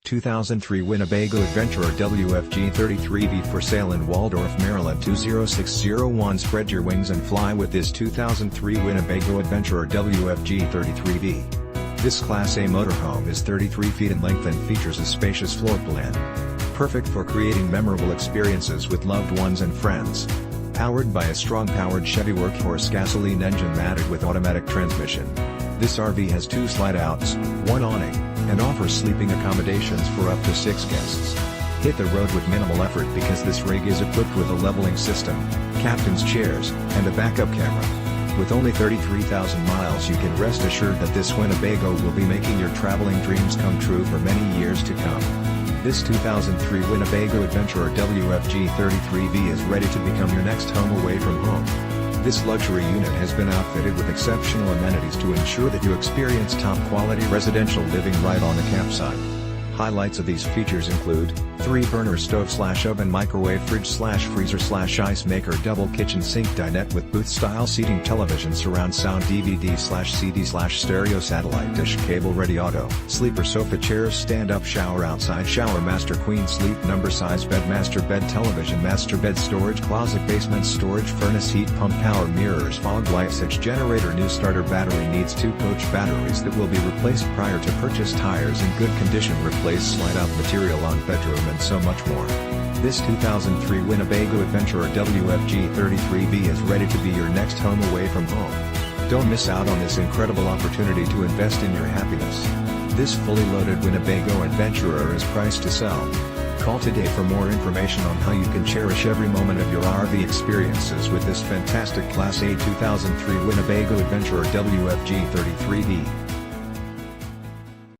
2003 Winnebago Adventurer WFG33V for sale in Waldorf, Maryland 20601. Spread your wings and fly with this 2003 Winnebago Adventurer WFG33V. This Class A motorhome is 33 feet in length and features a spacious floor plan. Perfect for creating memorable experiences with loved ones and friends. Powered by a strong-powered Chevy Workhorse Gasoline engine matted with automatic transmission. This RV has 2 slide-outs, 1 awning, and offers sleeping accommodations for up to 6 guests. Hit the road with minimal effort because this rig is equipped with a leveling system, captain's chairs, and a backup camera. With only 33,000 miles, you can rest assured that this Winnebago will be making your traveling dreams come true for many years to come. This 2003 Winnebago Adventurer WFG33V is ready to become your next home away from home. This luxury unit has been outfitted with exceptional amenities to ensure that you experience top-quality residential living right on the campsite. Highlights of these features include 3-burner stove / oven microwave fridge / freezer / ice maker, double kitchen SinkDinette with booth-style seating, television surround sound DVD / CD / StereoSatellite, DishCable, ReadyAuto, sleeper sofa chairs, stand-up shower outside, ShowerMaster, queen sleep number size bed, master bed, TelevisionMaster bed, storage closet, basement, StorageFurnaceHeat, PumpPower, MirrorsFog, LightsHitchGeneratorNew. Starter battery needs 2 coach batteries that will be replaced prior to purchase. Tires in good condition, replace slide-out material on bedroom, and so much more. This 2003 Winnebago Adventurer WFG33V is ready to be your next home away from home. Don't miss out on this incredible opportunity to invest in your happiness. This fully loaded Winnebago Adventurer is priced to sell. Call today for more information on how you can cherish every moment of your RV experiences with this fantastic Class A 2003 Winnebago Adventurer WFG33V.